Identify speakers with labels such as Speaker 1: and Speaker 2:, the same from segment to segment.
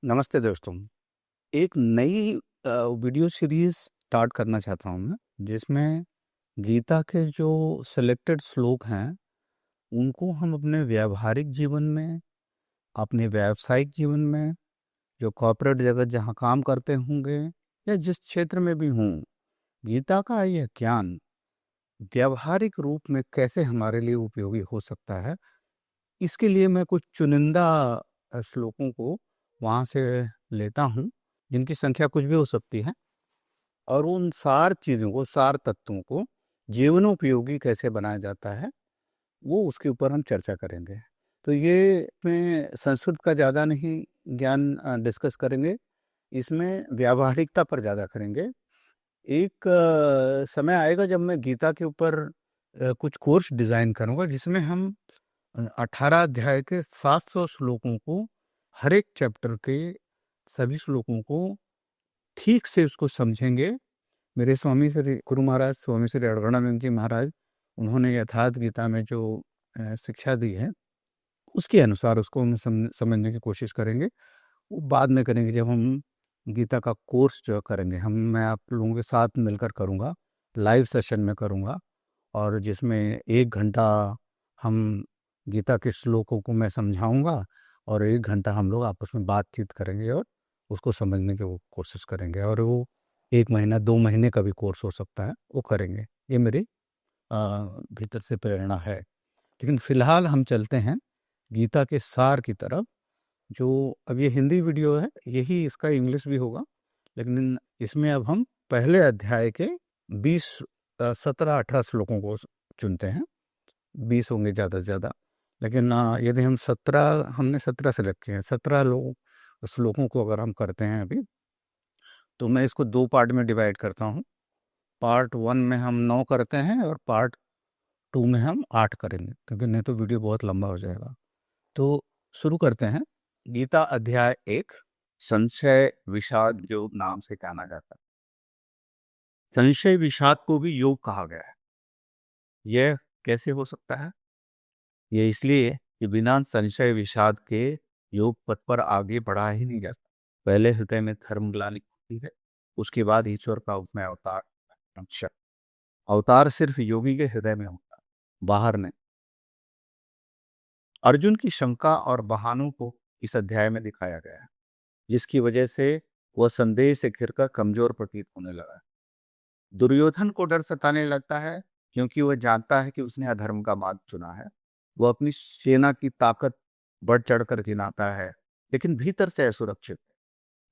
Speaker 1: नमस्ते दोस्तों। एक नई वीडियो सीरीज़ स्टार्ट करना चाहता हूँ मैं, जिसमें गीता के जो सेलेक्टेड श्लोक हैं, उनको हम अपने व्यावहारिक जीवन में, अपने व्यावसायिक जीवन में, जो कॉर्पोरेट जगत जहाँ काम करते होंगे या जिस क्षेत्र में भी हों, गीता का यह ज्ञान व्यावहारिक रूप में कैसे हमारे लिए उपयोगी हो सकता है, इसके लिए मैं कुछ चुनिंदा श्लोकों को वहाँ से लेता हूँ, जिनकी संख्या कुछ भी हो सकती है। और उन सार चीज़ों को, सार तत्वों को जीवनोपयोगी कैसे बनाया जाता है, वो उसके ऊपर हम चर्चा करेंगे। तो ये मैं संस्कृत का ज़्यादा नहीं ज्ञान डिस्कस करेंगे, इसमें व्यावहारिकता पर ज़्यादा करेंगे। एक समय आएगा जब मैं गीता के ऊपर कुछ कोर्स डिज़ाइन करूँगा, जिसमें हम 18 अध्याय के 700 श्लोकों को, हर एक चैप्टर के सभी श्लोकों को ठीक से उसको समझेंगे। मेरे स्वामी श्री गुरु महाराज स्वामी श्री अड़गड़ानंद जी महाराज, उन्होंने यथार्थ गीता में जो शिक्षा दी है, उसके अनुसार उसको हम समझने की कोशिश करेंगे। वो बाद में करेंगे जब हम गीता का कोर्स जो करेंगे, मैं आप लोगों के साथ मिलकर करूँगा, लाइव सेशन में करूँगा, और जिसमें 1 घंटा हम गीता के श्लोकों को मैं समझाऊँगा और 1 घंटा हम लोग आपस में बातचीत करेंगे और उसको समझने की वो कोशिश करेंगे, और वो 1 महीना 2 महीने का भी कोर्स हो सकता है, वो करेंगे। ये मेरी भीतर से प्रेरणा है। लेकिन फ़िलहाल हम चलते हैं गीता के सार की तरफ। जो अब ये हिंदी वीडियो है, यही इसका इंग्लिश भी होगा, लेकिन इसमें अब हम पहले अध्याय के 20 17-18 श्लोकों को चुनते हैं। 20 होंगे ज़्यादा से ज़्यादा, लेकिन यदि हमने 17 सेलेक्ट किए हैं, 17 श्लोकों को अगर हम करते हैं अभी, तो मैं इसको 2 पार्ट में डिवाइड करता हूँ। पार्ट 1 में हम 9 करते हैं और पार्ट 2 में हम 8 करेंगे, क्योंकि नहीं तो वीडियो बहुत लंबा हो जाएगा। तो शुरू करते हैं। गीता अध्याय 1, संशय विषाद योग नाम से जाना जाता है। संशय विषाद को भी योग कहा गया है। यह कैसे हो सकता है? ये इसलिए कि बिना संशय विषाद के योग पथ पर आगे बढ़ा ही नहीं जा सकता। पहले हृदय में धर्म ग्लानि होती है, उसके बाद ईश्वर का उपमय अवतार। अच्छा, अवतार सिर्फ योगी के हृदय में होता है, बाहर नहीं। अर्जुन की शंका और बहानों को इस अध्याय में दिखाया गया है, जिसकी वजह से वह संदेह से घिरकर कमजोर प्रतीत होने लगा है। दुर्योधन को डर सताने लगता है, क्योंकि वह जानता है कि उसने अधर्म का मार्ग चुना है। वह अपनी सेना की ताकत बढ़ चढ़कर गिनाता है, लेकिन भीतर से असुरक्षित है।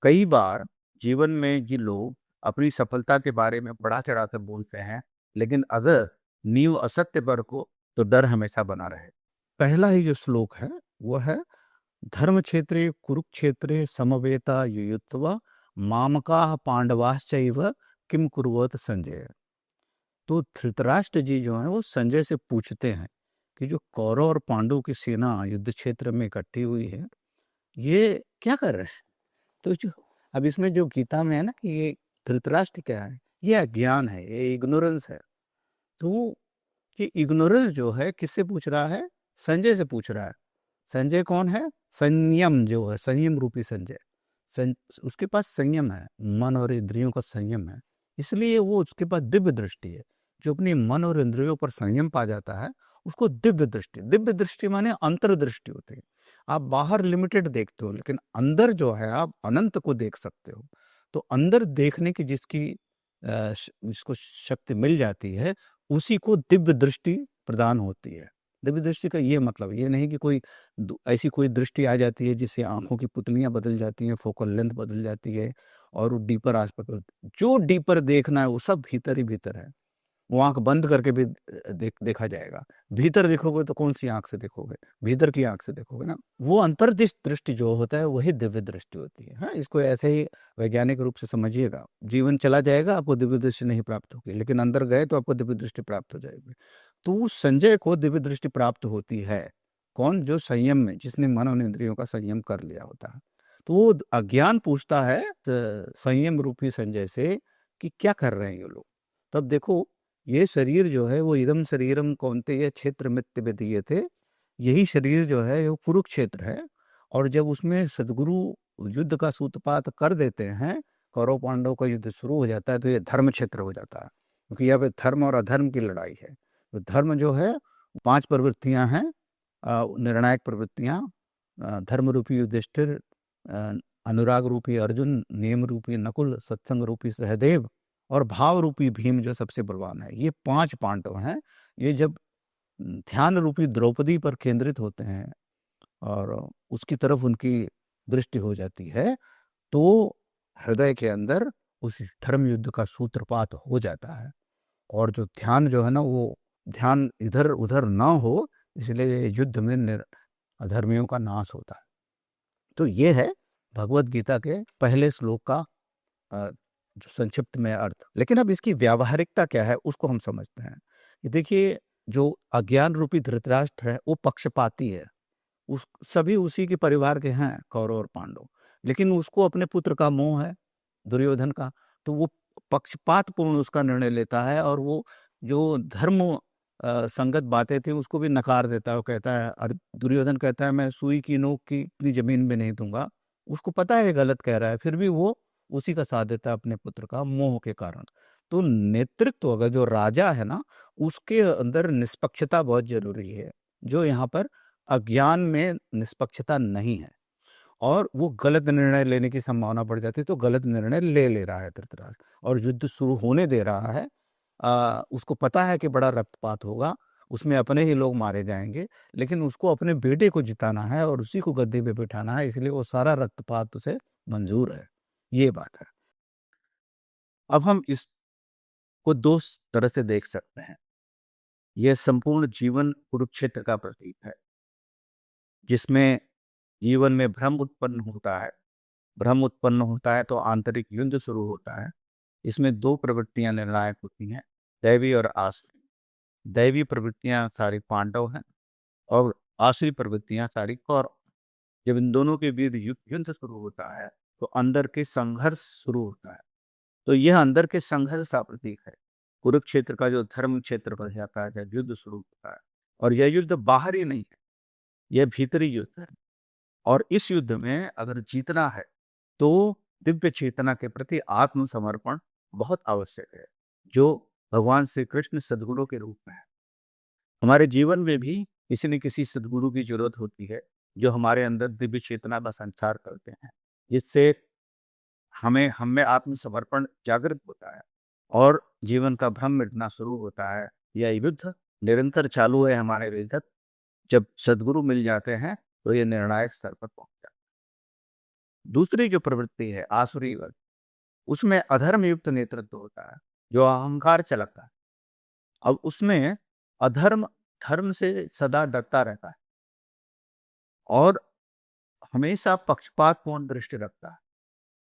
Speaker 1: कई बार जीवन में ये लोग अपनी सफलता के बारे में बढ़ा चढ़ाकर बोलते हैं, लेकिन अगर नींव असत्य पर हो तो डर हमेशा बना रहे। पहला ही जो श्लोक है वो है, धर्म क्षेत्रे कुरुक्षेत्रे समवेता युयुत्वा मामकाः पांडवाश्चैव किम कुर्वत संजय। तो धृतराष्ट्र जी जो हैं वो संजय से पूछते हैं कि जो कौरव और पांडव की सेना युद्ध क्षेत्र में इकट्ठी हुई है, ये क्या कर रहे हैं? तो जो अब इसमें जो गीता में है ना कि ये धृतराष्ट्र क्या है, ये अज्ञान है, ये इग्नोरेंस है। तो ये इग्नोरेंस जो है किससे पूछ रहा है? संजय से पूछ रहा है। संजय कौन है? संयम जो है, संयम रूपी संजय। उसके पास संयम है, मन और इंद्रियों का संयम है, इसलिए वो उसके पास दिव्य दृष्टि है। जो अपनी मन और इंद्रियों पर संयम पा जाता है, उसको दिव्य दृष्टि माने अंतर्दृष्टि होती है। आप बाहर लिमिटेड देखते हो, लेकिन अंदर जो है आप अनंत को देख सकते हो। तो अंदर देखने की जिसको शक्ति मिल जाती है, उसी को दिव्य दृष्टि प्रदान होती है। दिव्य दृष्टि का ये मतलब ये नहीं कि कोई ऐसी कोई दृष्टि आ जाती है जिससे आंखों की पुतलियां बदल जाती हैं, फोकल लेंथ बदल जाती है और वो डीपर आसपास, जो डीपर देखना है वो सब भीतर ही भीतर है। वो आंख बंद करके भी देखा जाएगा। भीतर देखोगे तो कौन सी आंख से देखोगे? भीतर की आंख से देखोगे ना। वो अंतर्दृष्टि दृष्टि जो होता है वही दिव्य दृष्टि होती है। हाँ, इसको ऐसे ही वैज्ञानिक रूप से समझिएगा। जीवन चला जाएगा, आपको दिव्य दृष्टि नहीं प्राप्त होगी, लेकिन अंदर गए तो आपको दिव्य दृष्टि प्राप्त हो जाएगी। तो संजय को दिव्य दृष्टि प्राप्त होती है। कौन? जो संयम में, जिसने मन और इंद्रियों का संयम कर लिया होता है। तो वो अज्ञान पूछता है संयम रूपी संजय से कि क्या कर रहे हैं ये लोग? तब देखो, ये शरीर जो है वो इदम शरीरम कौन्तेय क्षेत्र मित्य विधीयते। यही शरीर जो है वो कुरुक्षेत्र है, और जब उसमें सदगुरु युद्ध का सूत्रपात कर देते हैं, कौरव पांडव का युद्ध शुरू हो जाता है, तो ये धर्म क्षेत्र हो जाता है, क्योंकि यहाँ पे धर्म और अधर्म की लड़ाई है। तो धर्म जो है 5 प्रवृत्तियां हैं, निर्णायक प्रवृत्तियां, धर्म रूपी युधिष्ठिर, अ, अनुराग रूपी अर्जुन, नियम रूपी नकुल, सत्संग रूपी सहदेव और भाव रूपी भीम जो सबसे बलवान है। ये 5 पांडव हैं। ये जब ध्यान रूपी द्रौपदी पर केंद्रित होते हैं और उसकी तरफ उनकी दृष्टि हो जाती है, तो हृदय के अंदर उस धर्म युद्ध का सूत्रपात हो जाता है। और जो ध्यान जो है ना, वो ध्यान इधर उधर ना हो, इसलिए युद्ध में अधर्मियों का नाश होता है। तो ये है भगवत गीता के पहले श्लोक का जो संक्षिप्त में अर्थ। लेकिन अब इसकी व्यावहारिकता क्या है उसको हम समझते हैं। ये देखिए, जो अज्ञान रूपी धृतराष्ट्र है वो पक्षपाती है। उस सभी उसी के परिवार के हैं, कौरव और पांडव, लेकिन उसको अपने पुत्र का मोह है, दुर्योधन का, तो वो पक्षपात पूर्ण उसका निर्णय लेता है और वो जो धर्म संगत बातें थी उसको भी नकार देता है। वो कहता है, दुर्योधन कहता है मैं सुई की नोक की अपनी जमीन में नहीं दूंगा। उसको पता है ये गलत कह रहा है, फिर भी वो उसी का साथ देता है अपने पुत्र का मोह के कारण। तो नेतृत्व, अगर जो राजा है ना, उसके अंदर निष्पक्षता बहुत जरूरी है, जो यहाँ पर अज्ञान में निष्पक्षता नहीं है और वो गलत निर्णय लेने की संभावना बढ़ जाती है, तो गलत निर्णय ले रहा है धृतराष्ट्र और युद्ध शुरू होने दे रहा है। उसको पता है कि बड़ा रक्तपात होगा, उसमें अपने ही लोग मारे जाएंगे, लेकिन उसको अपने बेटे को जिताना है और उसी को गद्दे पे बिठाना है, इसलिए वो सारा रक्तपात उसे मंजूर है। ये बात है। अब हम इसको दो तरह से देख सकते हैं। यह संपूर्ण जीवन कुरुक्षेत्र का प्रतीक है, जिसमें जीवन में भ्रम उत्पन्न होता है। भ्रम उत्पन्न होता है तो आंतरिक युद्ध शुरू होता है। इसमें 2 प्रवृत्तियां निर्णायक होती हैं, दैवी और आसुरी। दैवी प्रवृत्तियां सारी पांडव हैं और आसुरी प्रवृत्तियां सारी कौरव। जब इन दोनों के बीच युद्ध शुरू होता है तो अंदर के संघर्ष शुरू होता है। तो यह अंदर के संघर्ष का प्रतीक है। कुरुक्षेत्र का जो धर्म क्षेत्र पर जाता है, जब युद्ध शुरू होता है, और यह युद्ध बाहरी नहीं है, यह भीतरी युद्ध है। और इस युद्ध में अगर जीतना है तो दिव्य चेतना के प्रति आत्मसमर्पण बहुत आवश्यक है, जो भगवान श्री कृष्ण सद्गुरु के रूप में है। हमारे जीवन में भी किसी न किसी सद्गुरु की जरूरत होती है, जो हमारे अंदर दिव्य चेतना का संचार करते हैं, जिससे हम में आत्मसमर्पण जागृत होता है और जीवन का भ्रम मिटना शुरू होता है। यह युद्ध निरंतर चालू है हमारे भीतर। जब सद्गुरु मिल जाते हैं तो ये निर्णायक स्तर पर पहुंच जाता है। दूसरी जो प्रवृत्ति है आसुरी वर्ग, उसमें अधर्म युक्त नेतृत्व होता है, जो अहंकार चलाता है। अब उसमें अधर्म धर्म से सदा डरता रहता है और हमेशा पक्षपातपूर्ण दृष्टि रखता है।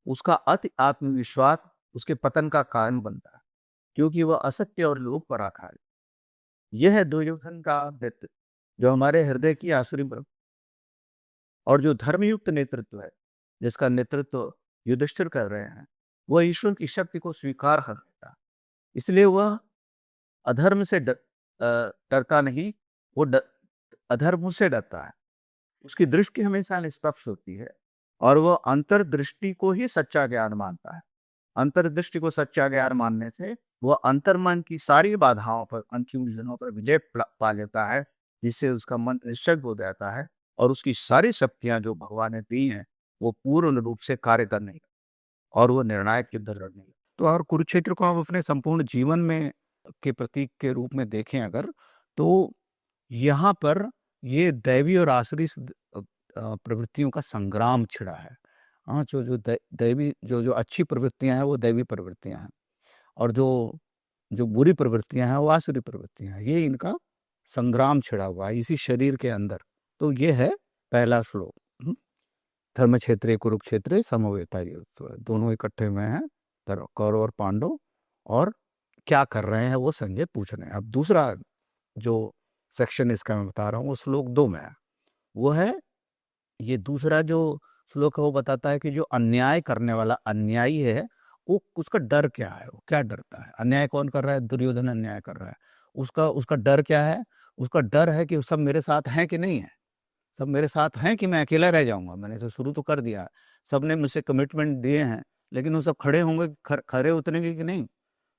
Speaker 1: उसका अति आत्मविश्वास उसके पतन का कारण बनता है, क्योंकि वह असत्य और लोभ पर आधारित। यह है दुर्योधन का नेतृत्व, जो हमारे हृदय की आसुरी वर्ग। और जो धर्मयुक्त नेतृत्व है, जिसका नेतृत्व युधिष्ठिर कर रहे हैं, वह ईश्वर की शक्ति को स्वीकार कर लेता है। इसलिए वह अधर्म से डरता नहीं, वो अधर्म से डरता है। उसकी दृष्टि हमेशा निष्पक्ष होती है और वह अंतर्दृष्टि को ही सच्चा ज्ञान मानता है। अंतर्दृष्टि को सच्चा ज्ञान मानने से वह अंतर्मन की सारी बाधाओं पर, कंफ्यूजनों पर विजय पा लेता है, जिससे उसका मन निश्चल हो जाता है और उसकी सारी शक्तियां जो भगवान ने दी हैं वो पूर्ण रूप से कार्य करने लगती और वो निर्णायक युद्ध लड़ने लगती। तो और कुरुक्षेत्र को हम अपने संपूर्ण जीवन में के प्रतीक के रूप में देखें अगर, तो यहाँ पर ये दैवी और आसुरी प्रवृत्तियों का संग्राम छिड़ा है। हाँ, जो दैवी जो अच्छी प्रवृत्तियां हैं वो दैवी प्रवृत्तियां हैं और जो जो बुरी प्रवृत्तियां हैं वो आसुरी प्रवृत्तियां हैं। ये इनका संग्राम छिड़ा हुआ है इसी शरीर के अंदर। तो ये है पहला श्लोक। धर्म क्षेत्रे कुरुक्षेत्रे समवेता युद्धः, दोनों इकट्ठे हुए हैं, कौरव और पांडव, और क्या कर रहे हैं वो संजय पूछ रहे हैं। अब दूसरा जो सेक्शन इसका मैं बता रहा हूँ वो श्लोक 2 में है। वो है, ये दूसरा जो श्लोक है वो बताता है कि जो अन्याय करने वाला अन्यायी है, वो उसका डर क्या है, वो क्या डरता है। अन्याय कौन कर रहा है? दुर्योधन अन्याय कर रहा है। उसका डर क्या है? उसका डर है कि सब मेरे साथ हैं कि नहीं है, सब मेरे साथ हैं कि मैं अकेला रह जाऊंगा? मैंने तो शुरू तो कर दिया, सबने मुझसे कमिटमेंट दिए हैं, लेकिन वो सब खड़े होंगे, खरे उतरेंगे कि नहीं?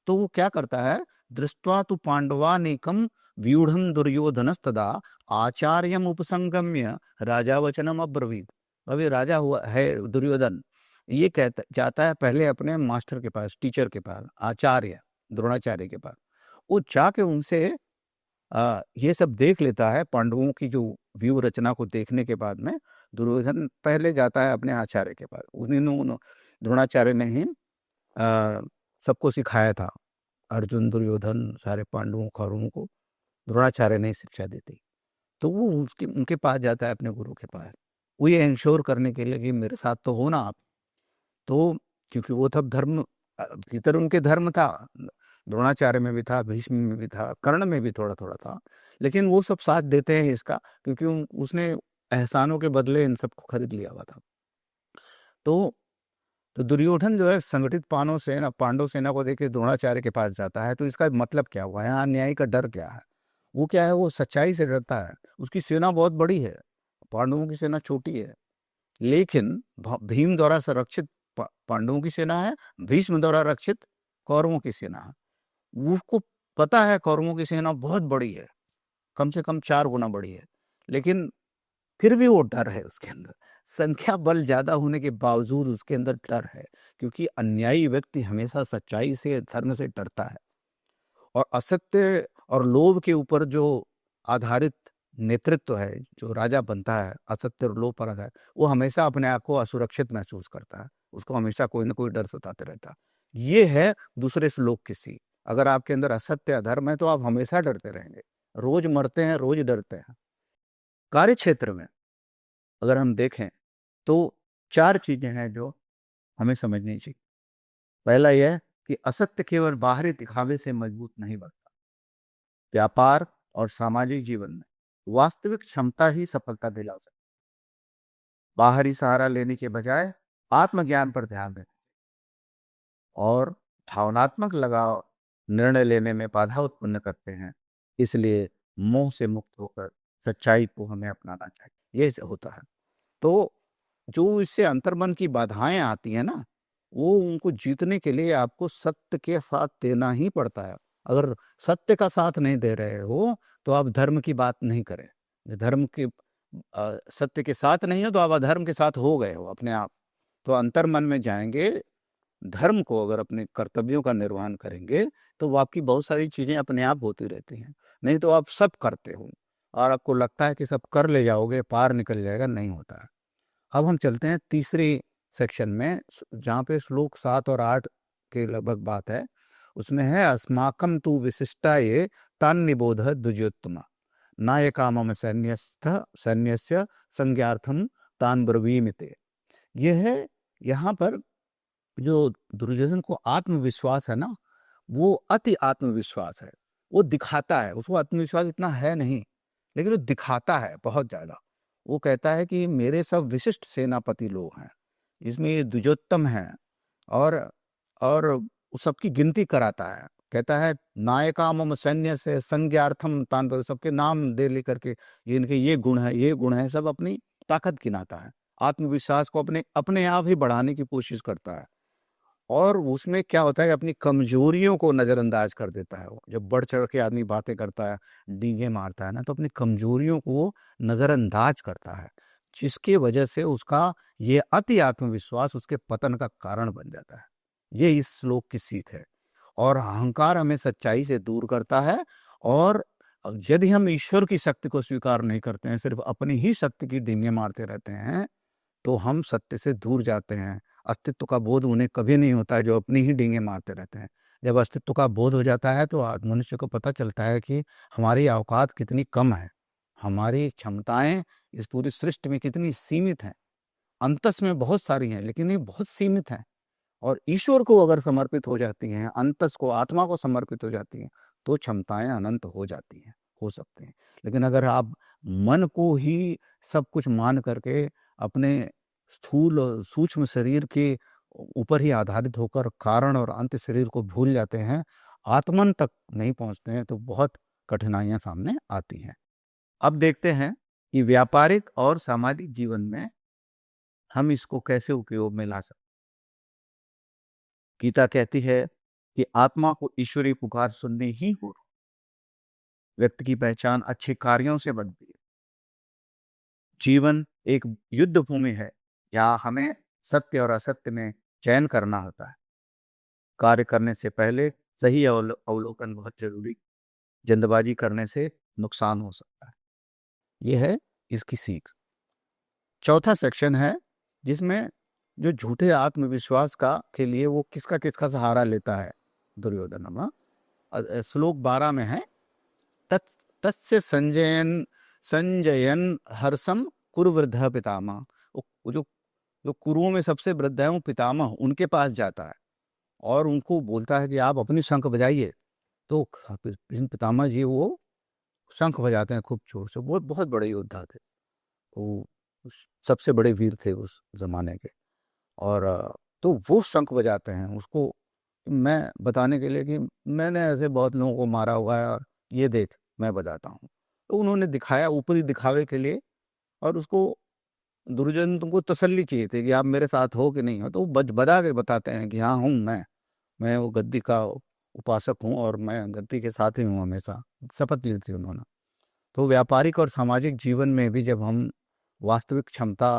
Speaker 1: तो वो क्या करता है, दृष्ट्वा तु पांडवानीकम व्यूढ़म दुर्योधनस्तदा आचार्यम उपसंगम्य राजा वचनम अब्रवीत। अभी राजा हुआ है दुर्योधन, ये कहता जाता है पहले अपने मास्टर के पास, टीचर के पास, आचार्य द्रोणाचार्य के पास। वो जाके उनसे ये सब देख लेता है, पांडवों की जो व्यू रचना को देखने के बाद में दुर्योधन पहले जाता है अपने आचार्य के पास। द्रोणाचार्य ने ही सबको सिखाया था, अर्जुन दुर्योधन सारे पांडवों कौरवों को द्रोणाचार्य ने शिक्षा दी थी। तो वो उसके उनके पास जाता है, अपने गुरु के पास, वो ये इंश्योर करने के लिए कि मेरे साथ तो हो ना आप। तो क्योंकि वो तब धर्म भीतर उनके धर्म था, द्रोणाचार्य में भी था, भीष्म में भी था, कर्ण में भी थोड़ा थोड़ा था, लेकिन वो सब साथ देते हैं इसका, क्योंकि उसने एहसानों के बदले इन सबको खरीद लिया हुआ था। तो दुर्योधन जो है संगठित पांडव सेना को देख के द्रोणाचार्य के पास जाता है। तो इसका मतलब क्या हुआ, यहाँ अन्याय का डर क्या है? वो क्या है, वो सच्चाई से डरता है। उसकी सेना बहुत बड़ी है, पांडवों की सेना छोटी है, लेकिन भीम द्वारा संरक्षित पांडवों की सेना है, भीष्म द्वारा रक्षित कौरवों की सेना है। उसको पता है कौरवों की सेना बहुत बड़ी है, कम से कम 4 गुना बड़ी है, लेकिन फिर भी वो डर है उसके अंदर। संख्या बल ज्यादा होने के बावजूद उसके अंदर डर है, क्योंकि अन्यायी व्यक्ति हमेशा सच्चाई से, धर्म से डरता है। और असत्य और लोभ के ऊपर जो आधारित नेतृत्व है, जो राजा बनता है असत्य और लोभ पर आधारित, वो हमेशा अपने आप को असुरक्षित महसूस करता है, उसको हमेशा कोई ना कोई डर सताते रहता है। ये है दूसरे श्लोक की सीख। अगर आपके अंदर असत्य अधर्म है तो आप हमेशा डरते रहेंगे, रोज मरते हैं, रोज डरते हैं। कार्य क्षेत्र में अगर हम देखें तो 4 चीजें हैं जो हमें समझनी चाहिए। पहला यह कि असत्य केवल बाहरी दिखावे से मजबूत नहीं बनता। व्यापार और सामाजिक जीवन में वास्तविक क्षमता ही सफलता दिला सकती। बाहरी सहारा लेने के बजाय आत्मज्ञान पर ध्यान दें, और भावनात्मक लगाव निर्णय लेने में बाधा उत्पन्न करते हैं। इसलिए मोह से मुक्त होकर सच्चाई को हमें अपनाना चाहिए। ये होता है। तो जो इससे अंतर्मन की बाधाएं आती हैं ना, वो उनको जीतने के लिए आपको सत्य के साथ देना ही पड़ता है। अगर सत्य का साथ नहीं दे रहे हो तो आप धर्म की बात नहीं करें। धर्म के सत्य के साथ नहीं हो तो आप अधर्म के साथ हो गए हो अपने आप। तो अंतर्मन में जाएंगे, धर्म को अगर अपने कर्तव्यों का निर्वहन करेंगे तो वो आपकी बहुत सारी चीजें अपने आप होती रहती हैं। नहीं तो आप सब करते हो और आपको लगता है कि सब कर ले जाओगे, पार निकल जाएगा, नहीं होता है। अब हम चलते हैं तीसरी सेक्शन में, जहाँ पे श्लोक 7 और 8 के लगभग बात है। उसमें है अस्माकं तु विशिष्टा ये तान निबोध द्विजोत्तमा नायका मम सैन्यस्य संज्ञार्थम तान ब्रवीमिते। यह है, यहाँ पर जो दुर्योधन को आत्मविश्वास है ना, वो अति आत्मविश्वास है। वो दिखाता है, उसको आत्मविश्वास इतना है नहीं, लेकिन वो दिखाता है बहुत ज्यादा। वो कहता है कि मेरे सब विशिष्ट सेनापति लोग हैं, इसमें ये द्विजोत्तम है, और वो सबकी गिनती कराता है। कहता है नायका मम सैन्य से संज्ञार्थम तान पर, सबके नाम दे लेकर के ये इनके ये गुण है, ये गुण है, सब अपनी ताकत गिनाता है। आत्मविश्वास को अपने अपने आप ही बढ़ाने की कोशिश करता है। और उसमें क्या होता है कि अपनी कमजोरियों को नजरअंदाज कर देता है। वो जब बढ़ चढ़ के आदमी बातें करता है, डींगे मारता है ना, तो अपनी कमजोरियों को वो नजरअंदाज करता है, जिसकी वजह से उसका ये अति आत्मविश्वास उसके पतन का कारण बन जाता है। ये इस श्लोक की सीख है। और अहंकार हमें सच्चाई से दूर करता है। और यदि हम ईश्वर की शक्ति को स्वीकार नहीं करते हैं, सिर्फ अपनी ही शक्ति की डींगे मारते रहते हैं, तो हम सत्य से दूर जाते हैं। अस्तित्व का बोध उन्हें कभी नहीं होता है जो अपनी ही डींगे मारते रहते हैं। जब अस्तित्व का बोध हो जाता है तो मनुष्य को पता चलता है कि हमारी औकात कितनी कम है, हमारी क्षमताएं इस पूरी सृष्टि में कितनी सीमित हैं। अंतस में बहुत सारी हैं, लेकिन ये बहुत सीमित हैं। और ईश्वर को अगर समर्पित हो जाती हैं, अंतस को, आत्मा को समर्पित हो जाती हैं, तो क्षमताएं अनंत हो जाती हैं, हो सकते हैं। लेकिन अगर आप मन को ही सब कुछ मान करके अपने स्थूल और सूक्ष्म शरीर के ऊपर ही आधारित होकर कारण और अंत शरीर को भूल जाते हैं, आत्मन तक नहीं पहुंचते हैं, तो बहुत कठिनाइयां सामने आती हैं। अब देखते हैं कि व्यापारिक और सामाजिक जीवन में हम इसको कैसे उपयोग में ला सकते। गीता कहती है कि आत्मा को ईश्वरीय पुकार सुनने ही हो, व्यक्ति की पहचान अच्छे कार्यों से बनती है। जीवन एक युद्ध भूमि है, जहाँ हमें सत्य और असत्य में चयन करना होता है। कार्य करने से पहले सही अवलोकन बहुत जरूरी। जल्दबाजी करने से नुकसान हो सकता है। यह है इसकी सीख। चौथा सेक्शन है जिसमें जो झूठे आत्मविश्वास का के लिए वो किसका किसका सहारा लेता है दुर्योधन। श्लोक 12 में है, तत्स्य संजयन संजयन हर्षम कुरुवृद्ध पितामह। जो जो कुरुओं में सबसे वृद्ध है वो पितामह, उनके पास जाता है और उनको बोलता है कि आप अपनी शंख बजाइए। तो पितामह जी वो शंख बजाते हैं खूब जोर से। वो बहुत बड़े योद्धा थे, वो सबसे बड़े वीर थे उस जमाने के। और तो वो शंख बजाते हैं उसको मैं बताने के लिए कि मैंने ऐसे बहुत लोगों को मारा हुआ है और ये देख मैं बजाता हूँ। तो उन्होंने दिखाया ऊपरी दिखावे के लिए, और उसको दुर्योधन तुमको तसल्ली चाहिए थी कि आप मेरे साथ हो कि नहीं हो। तो वो बजा के बताते हैं कि हाँ हूँ, मैं वो गद्दी का उपासक हूँ और मैं गद्दी के साथ ही हूँ हमेशा। शपथ ली थी उन्होंने। तो व्यापारिक और सामाजिक जीवन में भी जब हम वास्तविक क्षमता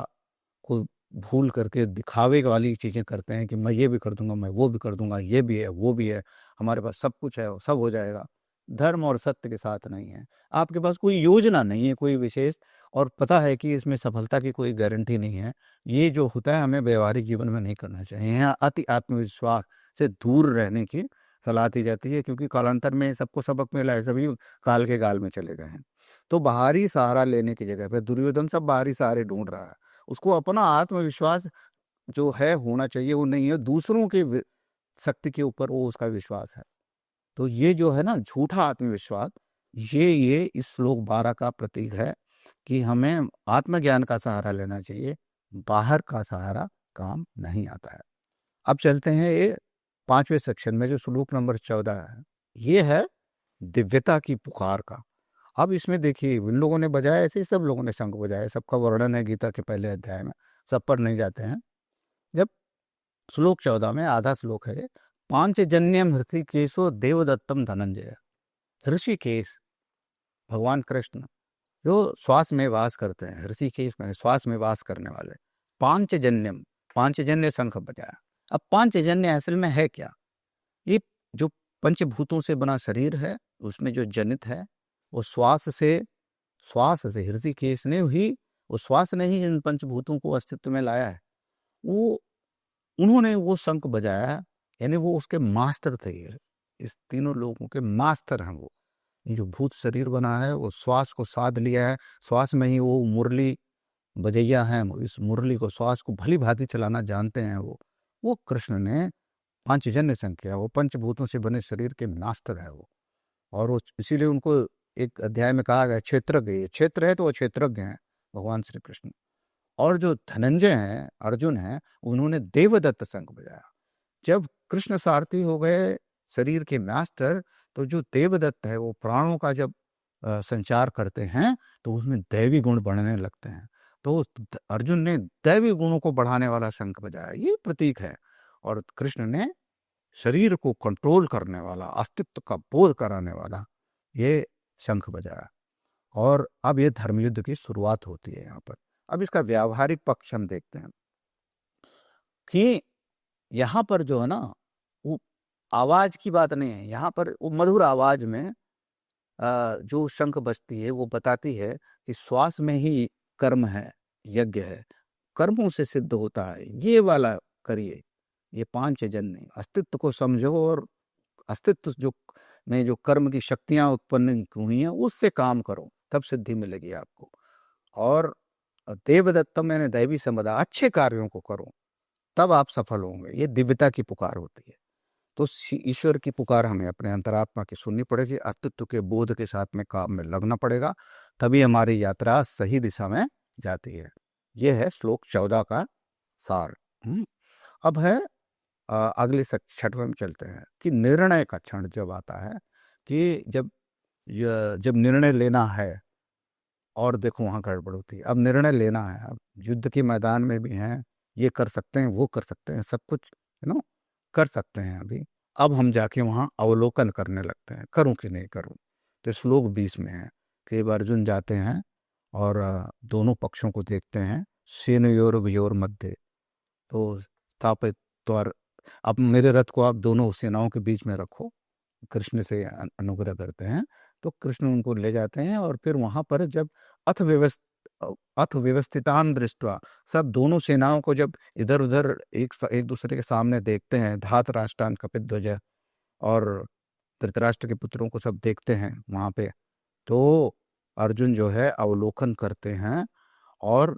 Speaker 1: को भूल करके दिखावे वाली चीज़ें करते हैं कि मैं ये भी कर दूंगा, मैं वो भी कर दूंगा, ये भी है वो भी है, हमारे पास सब कुछ है, सब हो जाएगा, धर्म और सत्य के साथ नहीं है। आपके पास कोई योजना नहीं है कोई विशेष, और पता है कि इसमें सफलता की कोई गारंटी नहीं है। ये जो होता है हमें व्यवहारिक जीवन में नहीं करना चाहिए। यहाँ अति आत्मविश्वास से दूर रहने की सलाह दी जाती है, क्योंकि कालांतर में सबको सबक मिला है, सभी काल के गाल में चले गए हैं। तो बाहरी सहारा लेने की जगह पे दुर्योधन सब बाहरी सहारे ढूंढ रहा है। उसको अपना आत्मविश्वास जो है होना चाहिए, वो नहीं है। दूसरों की शक्ति के ऊपर वो उसका विश्वास है। तो ये जो है ना झूठा आत्मविश्वास, ये इस श्लोक 12 का प्रतीक है कि हमें आत्मज्ञान का सहारा लेना चाहिए, बाहर का सहारा काम नहीं आता है। अब चलते हैं ये 5वें सेक्शन में, जो श्लोक नंबर 14 है। ये है दिव्यता की पुकार का। अब इसमें देखिए इन लोगों ने बजाया, ऐसे ही सब लोगों ने शंख बजाया। सबका वर्णन है गीता के पहले अध्याय में, सब पर नहीं जाते हैं। जब श्लोक 14 में आधा श्लोक है, पांचजन्यम ऋषिकेशो देवदत्तम धनंजय। ऋषिकेश भगवान कृष्ण जो श्वास में वास करते हैं, ऋषिकेश में श्वास में वास करने वाले। पांचजन्यम, पांचजन्य शंख बजाया। अब पांचजन्य असल में है क्या? ये जो पंचभूतों से बना शरीर है उसमें जो जनित है वो श्वास से ऋषिकेश ने ही, वो श्वास ने ही इन पंचभूतों को अस्तित्व में लाया है। वो उन्होंने वो शंख बजाया, यानी वो उसके मास्टर थे। ये इस तीनों लोगों के मास्टर हैं वो। ये जो भूत शरीर बना है वो श्वास को साध लिया है, श्वास में ही वो मुरली बजैया है। इस मुरली को, श्वास को भली भांति चलाना जानते हैं वो कृष्ण ने पांचजन्य शंख किया। वो पंचभूतों से बने शरीर के मास्टर है वो। और वो इसीलिए उनको एक अध्याय में कहा गया क्षेत्रज्ञ। ये क्षेत्र है तो वो क्षेत्रज्ञ हैं भगवान श्री कृष्ण। और जो धनंजय हैं, अर्जुन हैं, उन्होंने देवदत्त शंख बजाया। जब कृष्ण सारथी हो गए शरीर के मास्टर, तो जो देवदत्त है वो प्राणों का जब संचार करते हैं तो उसमें दैवी गुण बढ़ने लगते हैं। तो अर्जुन ने दैवी गुणों को बढ़ाने वाला शंख बजाया, ये प्रतीक है। और कृष्ण ने शरीर को कंट्रोल करने वाला, अस्तित्व का बोध कराने वाला ये शंख बजाया। और अब ये धर्मयुद्ध की शुरुआत होती है यहाँ पर। अब इसका व्यावहारिक पक्ष हम देखते हैं कि यहाँ पर जो है ना, वो आवाज की बात नहीं है। यहाँ पर वो मधुर आवाज में जो शंख बजती है वो बताती है कि श्वास में ही कर्म है, यज्ञ है, कर्मों से सिद्ध होता है। ये वाला करिए, ये पांचजन्य अस्तित्व को समझो, और अस्तित्व जो में जो कर्म की शक्तियां उत्पन्न हुई हैं उससे काम करो, तब सिद्धि मिलेगी आपको। और देवदत्तम मैंने दैवी संपदा, अच्छे कार्यों को करो तब आप सफल होंगे। ये दिव्यता की पुकार होती है। तो ईश्वर की पुकार हमें अपने अंतरात्मा की सुननी पड़ेगी, अस्तित्व के बोध के साथ में काम में लगना पड़ेगा, तभी हमारी यात्रा सही दिशा में जाती है। यह है श्लोक 14 का सार। अब है अगले छठवें में चलते हैं कि निर्णय का क्षण जब आता है, कि जब निर्णय लेना है और देखो वहाँ गड़बड़ होती है। अब निर्णय लेना है, अब युद्ध के मैदान में भी हैं, ये कर सकते हैं, वो कर सकते हैं, सब कुछ कर सकते हैं अभी। अब हम जाके वहाँ अवलोकन करने लगते हैं, करूं कि नहीं करूं। तो श्लोक 20 में है कि अब अर्जुन जाते हैं और दोनों पक्षों को देखते हैं, सेनयोर व्योर मध्य, तो स्थापित द्वार, अब मेरे रथ को आप दोनों सेनाओं के बीच में रखो, कृष्ण से अनुग्रह करते हैं। तो कृष्ण उनको ले जाते हैं और फिर वहां पर जब अथ अथ व्यवस्थितान दृष्टवा, सब दोनों सेनाओं को जब इधर उधर एक दूसरे के सामने देखते हैं, धात राष्ट्रान कपिध्वज और धृतराष्ट्र के पुत्रों को सब देखते हैं वहां पे, तो अर्जुन जो है अवलोकन करते हैं। और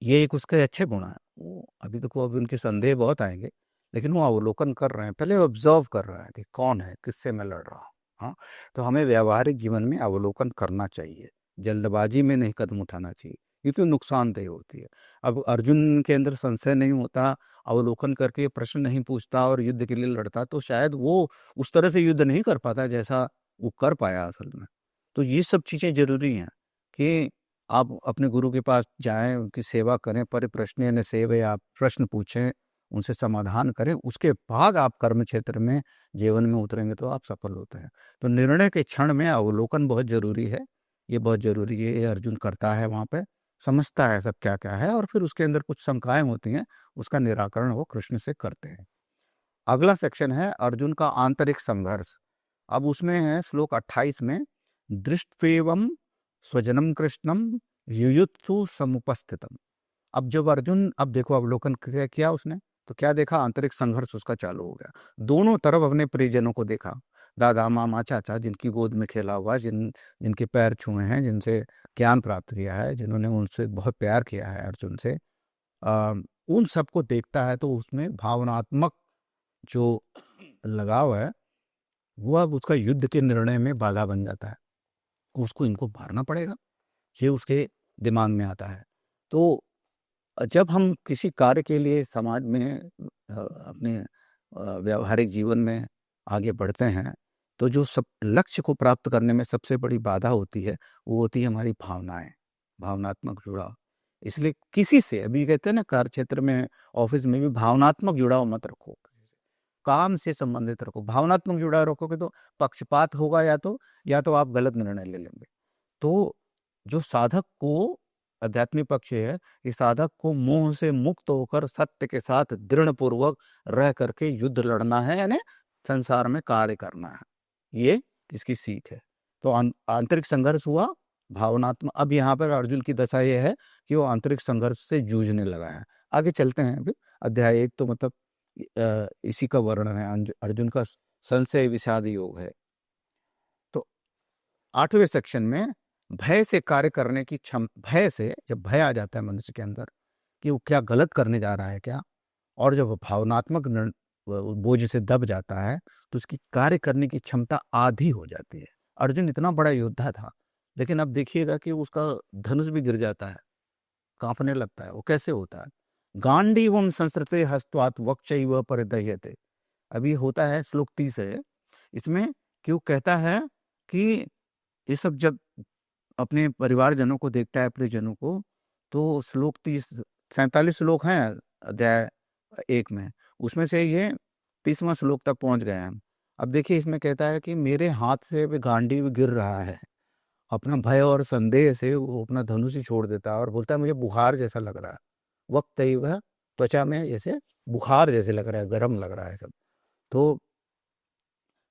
Speaker 1: ये एक उसके अच्छे गुण है। वो अभी देखो, अभी उनके संदेह बहुत आएंगे, लेकिन वो अवलोकन कर रहे हैं, पहले ऑब्जर्व कर रहे हैं कि कौन है, किससे मैं लड़ रहा हूँ। हाँ, तो हमें व्यावहारिक जीवन में अवलोकन करना चाहिए, जल्दबाजी में नहीं कदम उठाना चाहिए, क्योंकि नुकसानदेह होती है। अब अर्जुन के अंदर संशय नहीं होता, अवलोकन करके प्रश्न नहीं पूछता और युद्ध के लिए लड़ता, तो शायद वो उस तरह से युद्ध नहीं कर पाता जैसा वो कर पाया असल में। तो ये सब चीजें जरूरी हैं कि आप अपने गुरु के पास जाएं, उनकी सेवा करें, परिप्रश्न न सेवे, आप प्रश्न पूछें, उनसे समाधान करें, उसके बाद आप कर्म क्षेत्र में जीवन में उतरेंगे तो आप सफल होते हैं। तो निर्णय के क्षण में अवलोकन बहुत जरूरी है, ये बहुत जरूरी है। ये अर्जुन करता है, वहां पे समझता है सब क्या क्या है, और फिर उसके अंदर कुछ शंकाएं होती हैं, उसका निराकरण वो कृष्ण से करते हैं। अगला सेक्शन है अर्जुन का आंतरिक संघर्ष। अब उसमें है श्लोक 28 में, दृष्टेवम स्वजनम कृष्णम युयुत्सु समुपस्थितम। अब जब अर्जुन, अब देखो अवलोकन किया उसने, तो क्या देखा, आंतरिक संघर्ष उसका चालू हो गया। दोनों तरफ अपने परिजनों को देखा, दादा मामा चाचा, जिनकी गोद में खेला हुआ, जिनके पैर छुए हैं, जिनसे ज्ञान प्राप्त किया है, जिन्होंने उनसे बहुत प्यार किया है अर्जुन से, आ, उन सबको देखता है। तो उसमें भावनात्मक जो लगाव है वो अब उसका युद्ध के निर्णय में बाधा बन जाता है, उसको इनको मारना पड़ेगा, ये उसके दिमाग में आता है। तो जब हम किसी कार्य के लिए समाज में अपने व्यावहारिक जीवन में आगे बढ़ते हैं, तो जो सब लक्ष्य को प्राप्त करने में सबसे बड़ी बाधा होती है, वो होती है हमारी भावनाएं, भावनात्मक जुड़ाव। इसलिए किसी से, अभी कहते हैं ना, कार्य क्षेत्र में, ऑफिस में भी भावनात्मक जुड़ाव मत रखो, काम से संबंधित रखो। भावनात्मक जुड़ाव रखोगे तो पक्षपात होगा, या तो आप गलत निर्णय ले लेंगे। तो जो साधक को, आध्यात्मिक पक्ष है, इस साधक को मोह से मुक्त होकर सत्य के साथ दृढ़ पूर्वक रह करके युद्ध लड़ना है, यानी संसार में कार्य करना है। ये इसकी सीख है। तो आंतरिक संघर्ष हुआ, भावनात्मक। अब यहाँ पर अर्जुन की दशा ये है कि वो आंतरिक संघर्ष से जूझने लगा है। आगे चलते हैं। अभी अध्याय 1 तो मतलब इसी का वर्णन है, अर्जुन का संशय विषाद योग है। तो 8वें सेक्शन में भय से कार्य करने की भय से, जब भय आ जाता है मनुष्य के अंदर कि वो क्या गलत करने जा रहा है क्या, और जब भावनात्मक बोझ से दब जाता है, तो उसकी कार्य करने की क्षमता आधी हो जाती है। अर्जुन इतना बड़ा योद्धा था, लेकिन अब देखिएगा कि उसका धनुष भी गिर जाता है, कांपने लगता है। वो कैसे होता है? गांडीवम संस्कृते हस्त्वात् वक्षैव परिदह्यते। अभी होता है, श्लोक 30 है इसमें, कि वो कहता है कि ये सब जब अपने परिवारजनों को देखता है, प्रियजनों को, तो श्लोक 47 श्लोक हैं अध्याय 1 में, उसमें से ये 30वां श्लोक तक पहुंच गए हैं। अब देखिए, इसमें कहता है कि मेरे हाथ से भी गांडीव गिर रहा है। अपना भय और संदेह से वो अपना धनुष ही छोड़ देता है और बोलता है मुझे बुखार जैसा लग रहा है। वक्त वह त्वचा में जैसे बुखार जैसे लग रहा है, गर्म लग रहा है सब। तो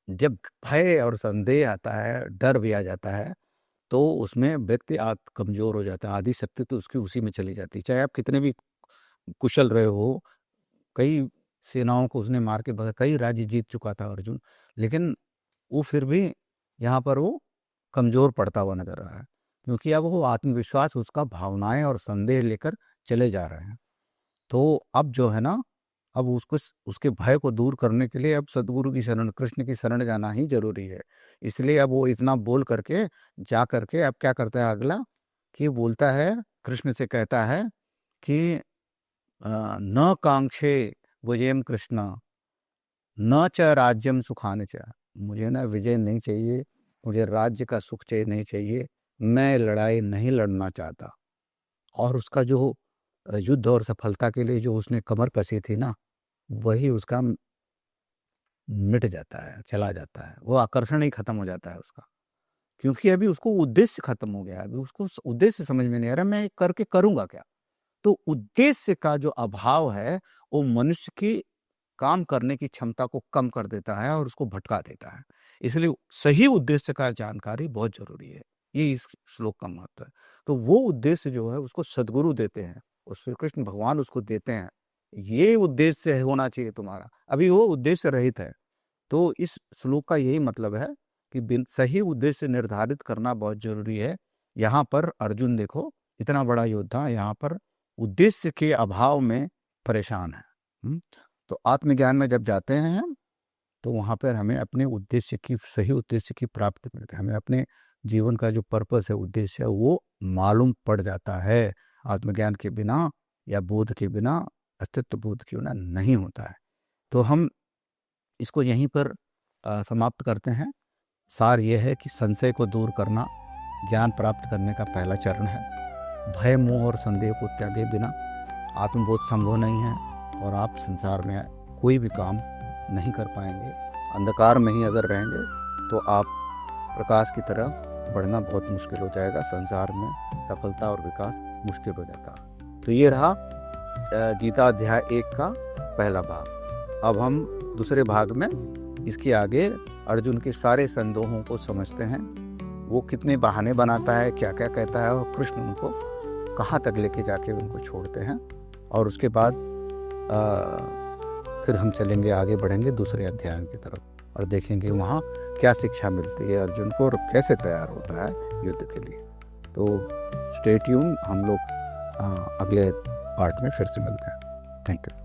Speaker 1: जब भय और संदेह आता है, डर भी आ जाता है, तो उसमें व्यक्ति कमजोर हो जाता है, आधी शक्ति तो उसकी उसी में चली जाती है। चाहे आप कितने भी कुशल रहे हो, कई सेनाओं को उसने मार के कई राज्य जीत चुका था अर्जुन, लेकिन वो फिर भी यहाँ पर वो कमजोर पड़ता हुआ नजर आ रहा है, क्योंकि अब वो आत्मविश्वास, उसका भावनाएं और संदेह लेकर चले जा रहे हैं। तो अब जो है ना, अब उसको, उसके भय को दूर करने के लिए अब सदगुरु की शरण, कृष्ण की शरण जाना ही जरूरी है। इसलिए अब वो इतना बोल करके जा करके अब क्या करता है अगला, कि बोलता है, कृष्ण से कहता है कि न कांक्षे विजयम कृष्ण, न च राज्यम सुखाने च। मुझे ना विजय नहीं चाहिए, मुझे राज्य का सुख चाहिए नहीं चाहिए, मैं लड़ाई नहीं लड़ना चाहता। और उसका जो युद्ध और सफलता के लिए जो उसने कमर कसी थी ना, वही उसका मिट जाता है, चला जाता है। वो आकर्षण ही खत्म हो जाता है उसका। क्योंकि अभी उसको उद्देश्य खत्म हो गया है। अभी उसको उद्देश्य समझ में नहीं आ रहा, मैं करके करूँगा क्या? तो उद्देश्य का जो अभाव है, वो मनुष्य की काम करने की क्षमता को कम कर देता है और उसको भटका देता है। इसलिए सही उद्देश्य का जानकारी बहुत ज़रूरी है। ये इस श्लोक का महत्व है। तो वो उद्देश्य जो है उसको सद्गुरु देते हैं और श्री कृष्ण भगवान उसको देते हैं। ये उद्देश्य होना चाहिए तुम्हारा। अभी वो उद्देश्य रहित है। तो इस श्लोक का यही मतलब है कि सही उद्देश्य निर्धारित करना बहुत ज़रूरी है। यहाँ पर अर्जुन देखो, इतना बड़ा योद्धा यहाँ पर उद्देश्य के अभाव में परेशान है। तो आत्मज्ञान में जब जाते हैं तो वहाँ पर हमें अपने उद्देश्य की, सही उद्देश्य की प्राप्ति मिलती है। हमें अपने जीवन का जो पर्पस है, उद्देश्य है, वो मालूम पड़ जाता है। आत्मज्ञान के बिना या बोध के बिना, अस्तित्व बोध के बिना नहीं होता है। तो हम इसको यहीं पर समाप्त करते हैं। सार यह है कि संशय को दूर करना ज्ञान प्राप्त करने का पहला चरण है। भय, मोह और संदेह को त्यागे बिना आत्मबोध संभव नहीं है और आप संसार में कोई भी काम नहीं कर पाएंगे। अंधकार में ही अगर रहेंगे तो आप प्रकाश की तरह बढ़ना बहुत मुश्किल हो जाएगा। संसार में सफलता और विकास मुश्किल हो जाता है। तो ये रहा गीता अध्याय 1 का पहला भाग। अब हम दूसरे भाग में इसके आगे अर्जुन के सारे संदेहों को समझते हैं। वो कितने बहाने बनाता है, क्या क्या कहता है और कृष्ण उनको कहाँ तक लेके जाके उनको छोड़ते हैं। और उसके बाद फिर हम चलेंगे, आगे बढ़ेंगे दूसरे अध्याय की तरफ और देखेंगे वहाँ क्या शिक्षा मिलती है अर्जुन को और कैसे तैयार होता है युद्ध के लिए। तो स्टे ट्यून, हम लोग अगले पार्ट में फिर से मिलते हैं। Thank you.